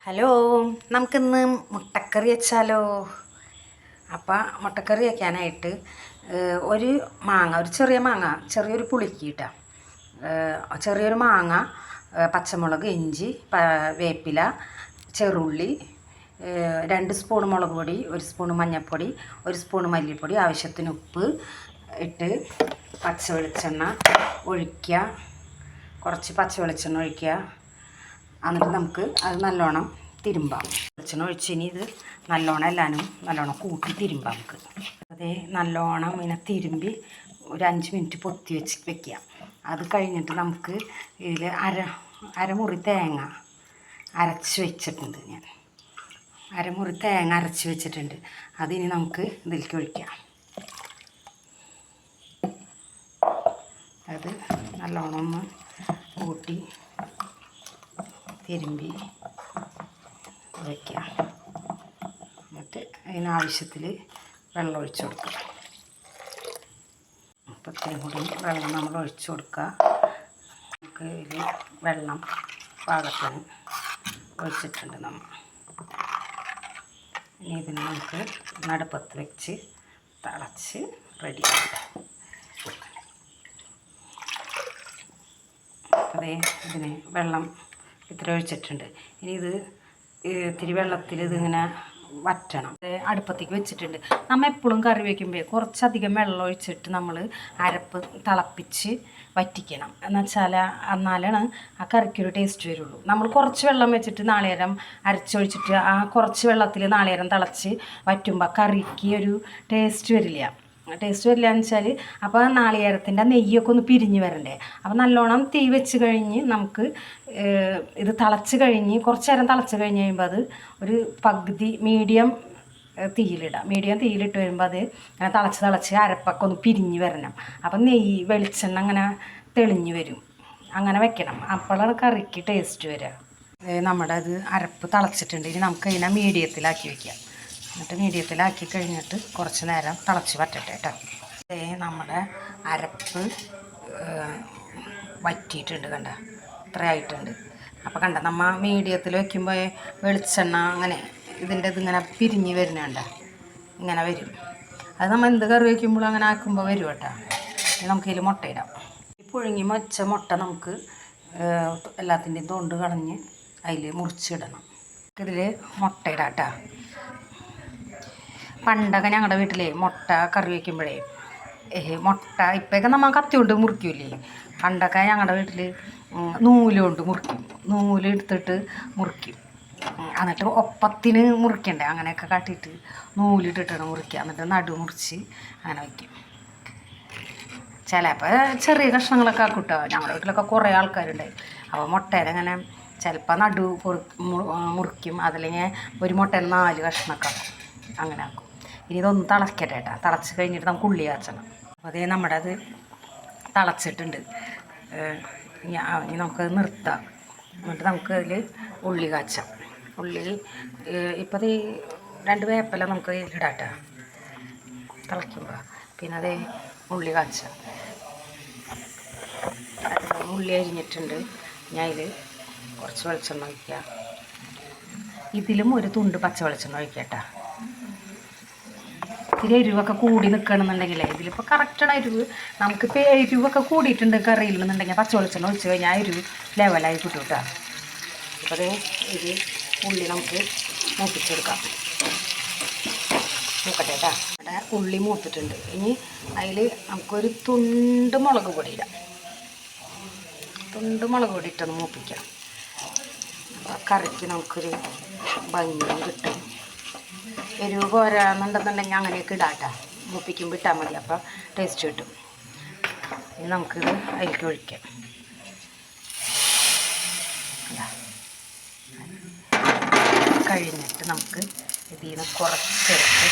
Hello, നമുക്കിന്ന് മുട്ടക്കറി വെച്ചാലോ? അപ്പം മുട്ടക്കറി വയ്ക്കാനായിട്ട് ഒരു മാങ്ങ, ഒരു ചെറിയ മാങ്ങ, ചെറിയൊരു പുളിക്കിട്ട ചെറിയൊരു മാങ്ങ, പച്ചമുളക്, ഇഞ്ചി, വേപ്പില, ചെറുള്ളി, 2 സ്പൂൺ മുളക് പൊടി, 1 സ്പൂൺ മഞ്ഞൾപ്പൊടി, 1 സ്പൂൺ മല്ലിപ്പൊടി, ആവശ്യത്തിന് ഉപ്പ് ഇട്ട് പച്ച വെളിച്ചെണ്ണ ഒഴിക്കുക. കുറച്ച് പച്ച വെളിച്ചെണ്ണ ഒഴിക്കുക. എന്നിട്ട് നമുക്ക് അത് നല്ലോണം തിരുമ്പാം. വെളിച്ചെണ്ണ ഒഴിച്ച് ഇനി ഇത് നല്ലോണം കൂട്ടി തിരുമ്പാം. നമുക്ക് അതേ നല്ലോണം ഇങ്ങനെ തിരുമ്പി ഒരു 5 മിനിറ്റ് പൊത്തി വെക്കുക. അത് കഴിഞ്ഞിട്ട് നമുക്ക് ഇതിൽ അരമുറി തേങ്ങ അരച്ച് വെച്ചിട്ടുണ്ട്. അരമുറി തേങ്ങ അരച്ച് വെച്ചിട്ടുണ്ട്. അതിനി നമുക്ക് ഇതിലേക്ക് ഒഴിക്കാം. അത് നല്ലോണം ഒന്ന് കൂട്ടി തിരുമ്പി വയ്ക്കുക. എന്നിട്ട് അതിനാവശ്യത്തിൽ വെള്ളം ഒഴിച്ചു കൊടുക്കുക. അപ്പത്തിനും കൂടി വെള്ളം നമ്മൾ ഒഴിച്ചു കൊടുക്കുക. നമുക്ക് ഇതിൽ വെള്ളം പാകത്തിന് ഒഴിച്ചിട്ടുണ്ട് നമ്മൾ. ഇനി ഇതിന് നമുക്ക് നടുപ്പത്ത് വെച്ച് തിളച്ച് റെഡിയാക്കാം. അതേ ഇതിന് വെള്ളം ഇത്ര ഒഴിച്ചിട്ടുണ്ട്. ഇനി ഇത് ഇത്തിരി വെള്ളത്തിൽ ഇതിങ്ങനെ വറ്റണം. അടുപ്പത്തേക്ക് വെച്ചിട്ടുണ്ട്. നമ്മൾ എപ്പോഴും കറി വയ്ക്കുമ്പോൾ കുറച്ചധികം വെള്ളം ഒഴിച്ചിട്ട് നമ്മൾ അരപ്പ് തിളപ്പിച്ച് വറ്റിക്കണം. എന്നാലാണ് ആ കറിക്കൊരു ടേസ്റ്റ് വരുള്ളൂ. നമ്മൾ കുറച്ച് വെള്ളം വെച്ചിട്ട് നാളികേരം അരച്ചൊഴിച്ചിട്ട് ആ കുറച്ച് വെള്ളത്തിൽ നാളികേരം തിളച്ച് വറ്റുമ്പോൾ കറിക്ക് ഒരു ടേസ്റ്റ് വരില്ല എന്ന് വെച്ചാൽ അപ്പോൾ നാളികേരത്തിൻ്റെ നെയ്യൊക്കെ ഒന്ന് പിരിഞ്ഞ് വരണ്ടേ. അപ്പോൾ നല്ലോണം തീ വെച്ച് കഴിഞ്ഞ് നമുക്ക് ഇത് തിളച്ച് കഴിഞ്ഞ് കുറച്ച് നേരം തിളച്ച് കഴിഞ്ഞ് കഴിയുമ്പോൾ അത് ഒരു പകുതി മീഡിയം തീയിലിട്ട് വരുമ്പോൾ അത് അങ്ങനെ തിളച്ച് അരപ്പൊക്കെ ഒന്ന് പിരിഞ്ഞ് വരണം. അപ്പം വെളിച്ചെണ്ണ അങ്ങനെ തെളിഞ്ഞ് വരും. അങ്ങനെ വെക്കണം. അപ്പോഴാണ് കറിക്ക് ടേസ്റ്റ് വരിക. നമ്മുടെ അത് അരപ്പ് തിളച്ചിട്ടുണ്ട്. ഇനി നമുക്ക് അതിനെ മീഡിയത്തിലാക്കി വയ്ക്കാം. എന്നിട്ട് മീഡിയത്തിലാക്കി കഴിഞ്ഞിട്ട് കുറച്ച് നേരം തിളച്ച് വറ്റട്ടെ കേട്ടോ. നമ്മുടെ അരപ്പ് വറ്റിയിട്ടുണ്ട്. കണ്ട ഇത്രയായിട്ടുണ്ട്. അപ്പോൾ കണ്ട നമ്മൾ മീഡിയത്തിൽ വയ്ക്കുമ്പോൾ വെളിച്ചെണ്ണ അങ്ങനെ ഇതിങ്ങനെ പിരിഞ്ഞ് വരുന്നുണ്ട്. ഇങ്ങനെ വരും. അത് നമ്മൾ എന്ത് കറി വയ്ക്കുമ്പോഴും അങ്ങനെ ആക്കുമ്പോൾ വരും കേട്ടോ. നമുക്കിതിൽ മുട്ടയിടാം. പുഴുങ്ങി വെച്ച മുട്ട നമുക്ക് എല്ലാത്തിൻ്റെയും തൊണ്ട് കളഞ്ഞ് അതിൽ മുറിച്ചിടണം. ഇതിൽ മുട്ടയിടാം കേട്ടോ. പണ്ടൊക്കെ ഞങ്ങളുടെ വീട്ടിൽ മുട്ട കറി വയ്ക്കുമ്പോഴേ മുട്ട ഇപ്പോഴൊക്കെ നമ്മൾ കത്തി കൊണ്ട് മുറിക്കൂലേ. പണ്ടൊക്കെ ഞങ്ങളുടെ വീട്ടിൽ നൂലുകൊണ്ട് മുറിക്കും. നൂലെടുത്തിട്ട് മുറിക്കും. എന്നിട്ട് ഒപ്പത്തിന് മുറിക്കണ്ടേ, അങ്ങനെയൊക്കെ കാട്ടിയിട്ട് നൂലിട്ടിട്ടാണ് മുറിക്കുക. എന്നിട്ട് നടു മുറിച്ച് അങ്ങനെ വയ്ക്കും. ചിലപ്പോൾ ചെറിയ കഷ്ണങ്ങളൊക്കെ ആക്കൂട്ടോ. ഞങ്ങളുടെ വീട്ടിലൊക്കെ കുറേ ആൾക്കാരുണ്ടായി. അപ്പോൾ മുട്ടേനെ അങ്ങനെ ചിലപ്പോൾ നടു മുറിക്കും. അതല്ലെങ്കിൽ ഒരു മുട്ടേനെ 4 കഷ്ണമൊക്കെ ആക്കും. അങ്ങനെ ആക്കും. ഇനി ഇതൊന്ന് തിളക്കട്ടെ കേട്ടോ. തിളച്ച് കഴിഞ്ഞിട്ട് നമുക്ക് ഉള്ളി കാച്ചണം. അപ്പോൾ അതേ നമ്മുടെ അത് തിളച്ചിട്ടുണ്ട്. ഇനി നമുക്കത് നിർത്താം. എന്നിട്ട് നമുക്ക് അതിൽ ഉള്ളി കാച്ചാം. ഉള്ളി ഇപ്പോൾ അത് 2 വേപ്പില നമുക്ക് ഇടാം കേട്ടോ തിളയ്ക്കുമ്പോൾ. പിന്നെ അതേ ഉള്ളി കാച്ചാം. ഉള്ളി അരിഞ്ഞിട്ടുണ്ട്. ഞാൻ അതിൽ കുറച്ച് വെളിച്ചെണ്ണ ഒഴിക്കുക. ഇതിലും ഒരു തുണ്ട് പച്ച വെളിച്ചെണ്ണ ഒഴിക്കുക കേട്ടോ. ഇത്തിരി എരിവൊക്കെ കൂടി നിൽക്കണമെന്നുണ്ടെങ്കിൽ ഇതിലിപ്പോൾ കറക്റ്റാണ് എരിവ്. നമുക്കിപ്പോൾ എരിവൊക്കെ കൂടിയിട്ടുണ്ട് കറിയിൽ നിന്നുണ്ടെങ്കിൽ പച്ച വെളിച്ചെണ്ണ ഒഴിച്ച് കഴിഞ്ഞാൽ എരിവ് ലെവലായി കിട്ടും കേട്ടോ. അപ്പോൾ അതേ ഇത് ഉള്ളി നമുക്ക് മൂപ്പിച്ചെടുക്കാം. മൂക്കട്ടെ കേട്ടോ. അവിടെ ഉള്ളി മൂത്തിട്ടുണ്ട്. ഇനി അതിൽ നമുക്കൊരു തുണ്ട് മുളക് പൊടി ഇടാം. തുണ്ട് മുളക് പൊടി ഇട്ടൊന്ന് മൂപ്പിക്കാം. അപ്പോൾ കറിക്ക് നമുക്കൊരു ഭംഗിയും കിട്ടും. എരിവ് പോരാന്നുണ്ടെന്നുണ്ടെങ്കിൽ അങ്ങനെയൊക്കെ ഇടാം കേട്ടോ. മൂപ്പിക്കുമ്പോൾ ഇട്ടാൽ മതി. അപ്പോൾ ടേസ്റ്റ് കിട്ടും. ഇനി നമുക്കിത് അതിലേക്ക് ഒഴിക്കാം. കഴിഞ്ഞിട്ട് നമുക്ക് ഇതിൽ നിന്ന് കുറച്ചെടുത്ത്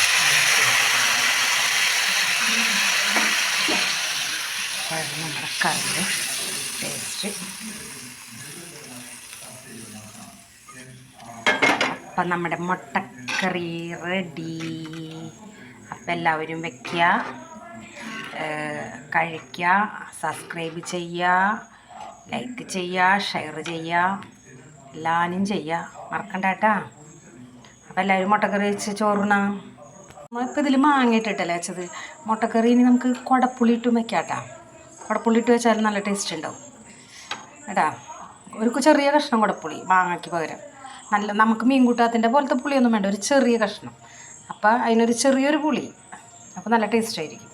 നമ്മുടെ കറിയുടെ ടേസ്റ്റ്. അപ്പം നമ്മുടെ മുട്ടക്കറി റെഡി. അപ്പം എല്ലാവരും വയ്ക്കുക, കഴിക്കുക, സബ്സ്ക്രൈബ് ചെയ്യുക, ലൈക്ക് ചെയ്യുക, ഷെയർ ചെയ്യുക, എല്ലാവരും ചെയ്യുക. മറക്കണ്ട കേട്ടാ. അപ്പം എല്ലാവരും മുട്ടക്കറി വെച്ച് ചോറുണ്ണാം. നമ്മളിപ്പോൾ ഇതിൽ മാങ്ങ ഇട്ടിട്ടല്ലേ വെച്ചത്. മുട്ടക്കറി ഇനി നമുക്ക് കുടപ്പുളി ഇട്ടും വെക്കാം കേട്ടാ. കുടപ്പുളി ഇട്ട് വെച്ചാൽ നല്ല ടേസ്റ്റ് ഉണ്ടാവും കേട്ടാ. ഒരു ചെറിയ കഷ്ണം കുടപ്പുളി മാങ്ങയ്ക്ക് പകരം. നല്ല നമുക്ക് മീൻ കൂട്ടാത്തിൻ്റെ പോലത്തെ പുളിയൊന്നും വേണ്ട, ഒരു ചെറിയ കഷ്ണം. അപ്പോൾ അതിനൊരു ചെറിയൊരു പുളി, അപ്പോൾ നല്ല ടേസ്റ്റ് ആയിരിക്കും.